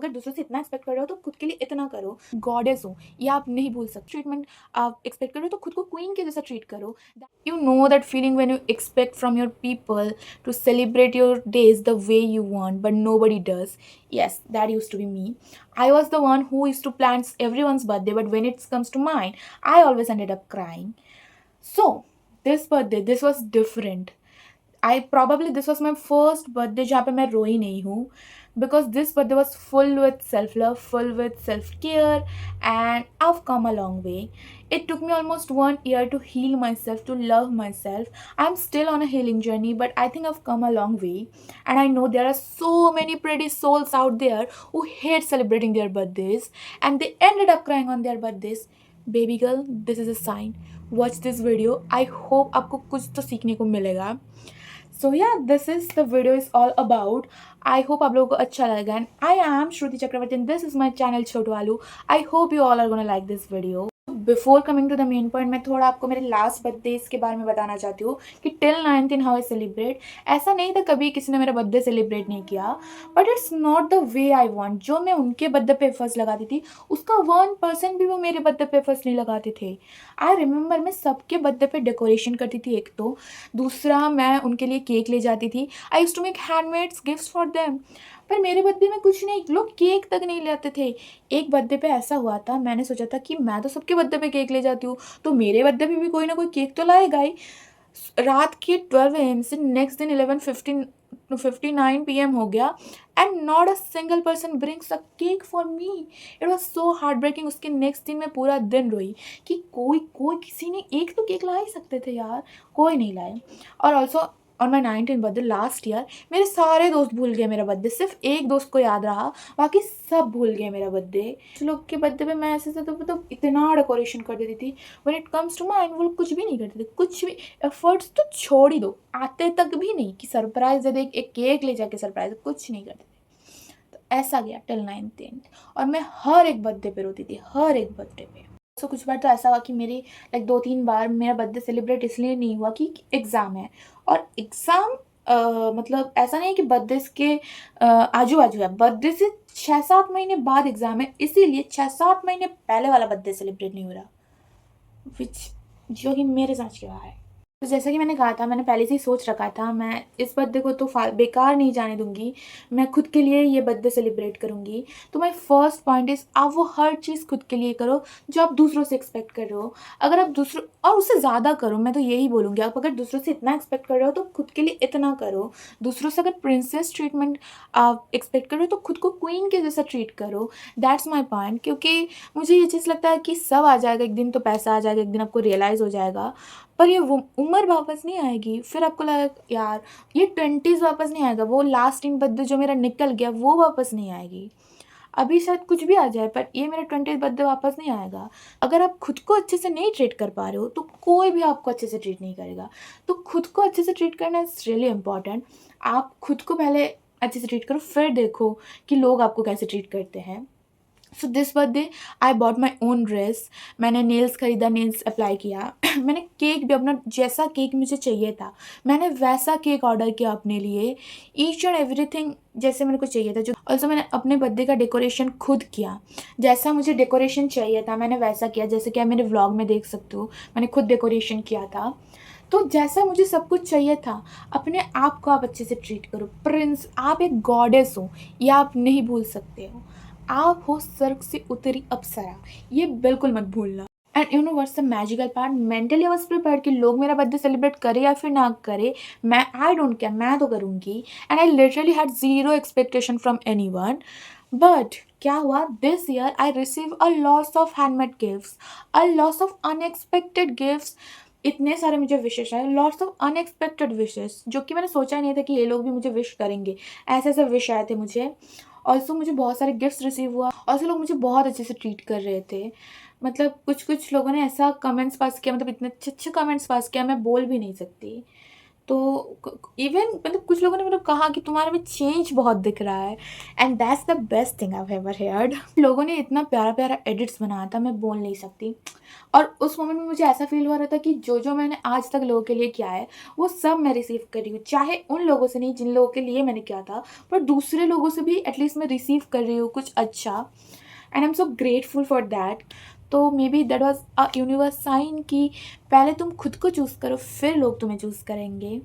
अगर दूसरों से इतना एक्सपेक्ट कर रहे हो तो खुद के लिए इतना करो। गॉडेस हो ये आप नहीं भूल सकते। ट्रीटमेंट आप एक्सपेक्ट कर रहे हो तो खुद को क्वीन के जैसा ट्रीट करो। You know that feeling when you expect from your people to celebrate your days the way you want, but nobody does. Yes, that used to be me. I was the one who used to plan everyone's birthday, but when it comes to mine, I always ended up crying. So, this birthday, this was different. This was my first birthday जहाँ पे मैं रोई नहीं हूँ, because this birthday was full with self love, full with self care, and I've come a long way. It took me almost 1 year to heal myself, to love myself. I'm still on a healing journey, but I think I've come a long way. And I know there are so many pretty souls out there who hate celebrating their birthdays and they ended up crying on their birthdays. Baby girl, this is a sign. Watch this video. I hope आपको कुछ तो सीखने को मिलेगा. So yeah, this is the video is all about. I hope आप लोगों को अच्छा लगेगा. And I am Shruti Chakravarti and this is my channel Chotu Alu. I hope you all are gonna like this video. Before coming to the main point, मैं थोड़ा आपको मेरे last birthday के बारे में बताना चाहती हूँ कि टिल 19 हाउ आई सेलिब्रेट. ऐसा नहीं था कभी किसी ने मेरा बर्थडे सेलिब्रेट नहीं किया, but it's not the way I want. जो मैं उनके बर्थडे पे एफर्ट्स लगाती थी उसका 1% भी वो मेरे बर्थडे पे एफर्ट्स नहीं लगाते थे. आई रिमेंबर मैं सबके बर्थडे पे डेकोरेशन करती थी एक तो, दूसरा मैं उनके लिए केक ले जाती थी. I used to make handmades gifts for them. पर मेरे बर्थडे में कुछ नहीं, लोग केक तक नहीं लाते थे. एक बर्थडे पे ऐसा हुआ था, मैंने सोचा था कि मैं तो सबके बर्थडे पे केक ले जाती हूँ तो मेरे बर्थडे पे भी कोई ना कोई केक तो लाएगा ही. रात के 12 AM से नेक्स्ट दिन 11:59 PM हो गया and not a single person brings a cake for me. It was so heart breaking. उसके नेक्स्ट दिन मैं पूरा दिन रोई कि कोई किसी ने एक तो केक ला ही सकते थे यार, कोई नहीं लाए. और also on my 19th birthday last year मेरे सारे दोस्त भूल गए मेरा बर्थडे. सिर्फ एक दोस्त को याद रहा, बाकी सब भूल गए मेरा बर्थडे. कुछ लोग के बर्थडे पे मैं ऐसे तो इतना डेकोरेशन कर देती थी. When it comes to mind वो लोग कुछ भी नहीं करते थे, कुछ भी. एफर्ट्स तो छोड़ ही दो, आते तक भी नहीं कि सरप्राइज दे दे, एक केक ले जाके सरप्राइज, कुछ नहीं करते थे. तो ऐसा गया टिल 19th. और मैं हर एक बर्थडे पे रोती थी, हर एक बर्थडे पे. सो कुछ बार तो ऐसा हुआ कि मेरी 2-3 बार मेरा बर्थडे सेलिब्रेट इसलिए नहीं हुआ कि एग्ज़ाम है. और एग्ज़ाम मतलब ऐसा नहीं कि बर्थडे के आजू बाजू है, बर्थडे से 6-7 महीने बाद एग्ज़ाम है, इसीलिए 6-7 महीने पहले वाला बर्थडे सेलिब्रेट नहीं हो रहा, जो कि मेरे साथ क्यों है. तो जैसा कि मैंने कहा था, मैंने पहले से ही सोच रखा था मैं इस बर्थडे को तो बेकार नहीं जाने दूंगी, मैं खुद के लिए ये बर्थडे सेलिब्रेट करूंगी. तो माई फर्स्ट पॉइंट इज़, आप वो हर चीज़ खुद के लिए करो जो आप दूसरों से एक्सपेक्ट कर रहे हो. अगर आप दूसरों और उससे ज़्यादा करो, मैं तो यही बोलूँगी, आप अगर दूसरों से इतना एक्सपेक्ट कर रहे हो तो खुद के लिए इतना करो. दूसरों से अगर प्रिंसेस ट्रीटमेंट आप एक्सपेक्ट कर रहे हो तो खुद को क्वीन के जैसा ट्रीट करो. That's my point. क्योंकि मुझे ये चीज़ लगता है कि सब आ जाएगा एक दिन, तो पैसा आ जाएगा एक दिन, आपको रियलाइज़ हो जाएगा, पर ये वो उम्र वापस नहीं आएगी. फिर आपको लगा यार ये 20s वापस नहीं आएगा, वो लास्ट इन बर्थडे जो मेरा निकल गया वो वापस नहीं आएगी. अभी शायद कुछ भी आ जाए पर ये मेरा 20th बर्थडे वापस नहीं आएगा. अगर आप खुद को अच्छे से नहीं ट्रीट कर पा रहे हो तो कोई भी आपको अच्छे से ट्रीट नहीं करेगा. तो खुद को अच्छे से ट्रीट करना इज़ रियली इम्पॉर्टेंट. आप खुद को पहले अच्छे से ट्रीट करो, फिर देखो कि लोग आपको कैसे ट्रीट करते हैं. So this birthday I bought my own dress. मैंने नेल्स खरीदा, नेल्स अप्लाई किया. मैंने केक भी अपना जैसा केक मुझे चाहिए था मैंने वैसा केक ऑर्डर किया अपने लिए. ईच एंड एवरीथिंग जैसे मेरे को चाहिए था. जो ऑल्सो मैंने अपने बर्थडे का डेकोरेशन खुद किया. जैसा मुझे डेकोरेशन चाहिए था मैंने वैसा किया. जैसे कि आप मेरे व्लॉग में देख सकते हो, मैंने खुद डेकोरेशन किया था. तो जैसा मुझे सब कुछ चाहिए था, अपने आप को आप अच्छे से ट्रीट करो. प्रिंस, आप एक गॉडेस हो, ये आप नहीं भूल सकते हो. आप हो स्वर्ग से उतरी अप्सरा, ये बिल्कुल मत भूलना. And you know what's the magical part, mentally I was prepared कि लोग मेरा बर्थडे सेलिब्रेट करे या फिर ना करे, मैं आई डोंट केयर, मैं तो करूँगी. And I literally had zero expectation from anyone. But क्या हुआ, this year I receive a loss of handmade gifts, a loss of unexpected gifts. इतने सारे मुझे विशेष आए, लॉट्स ऑफ अनएक्सपेक्टेड विशेस, जो कि मैंने सोचा ही नहीं था कि ये लोग भी मुझे विश करेंगे. ऐसे ऐसे विश आए थे मुझे. ऑल्सो मुझे बहुत सारे गिफ्ट्स रिसीव हुआ. ऑल्सो लोग मुझे बहुत अच्छे से ट्रीट कर रहे थे. मतलब कुछ लोगों ने ऐसा कमेंट्स पास किया, मतलब इतने अच्छे अच्छे कमेंट्स पास किया, मैं बोल भी नहीं सकती. तो इवन मतलब कुछ लोगों ने मतलब कहा कि तुम्हारे में चेंज बहुत दिख रहा है, and that's the best thing I ever heard. लोगों ने इतना प्यारा प्यारा एडिट्स बनाया था, मैं बोल नहीं सकती। और उस मोमेंट में मुझे ऐसा फील हो रहा था कि जो जो मैंने आज तक लोगों के लिए किया है वो सब मैं रिसीव कर रही हूँ, चाहे उन लोगों से नहीं जिन लोगों के लिए मैंने किया था, पर दूसरे लोगों से भी एटलीस्ट मैं रिसीव कर रही हूँ कुछ अच्छा, and I am so grateful for that. तो maybe that was a universe sign कि पहले तुम खुद को चूज़ करो, फिर लोग तुम्हें चूज़ करेंगे।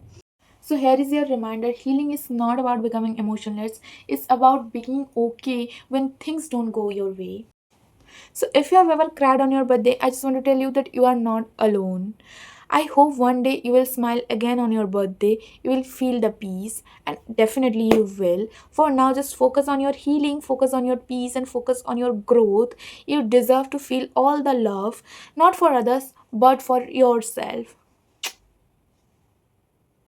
So here is your reminder, healing is not about becoming emotionless, it's about being okay when things don't go your way. So if you have ever cried on your birthday, I just want to tell you that you are not alone. I hope one day you will smile again on your birthday, you will feel the peace, and definitely you will. For now, just focus on your healing, focus on your peace, and focus on your growth. You deserve to feel all the love, not for others, but for yourself.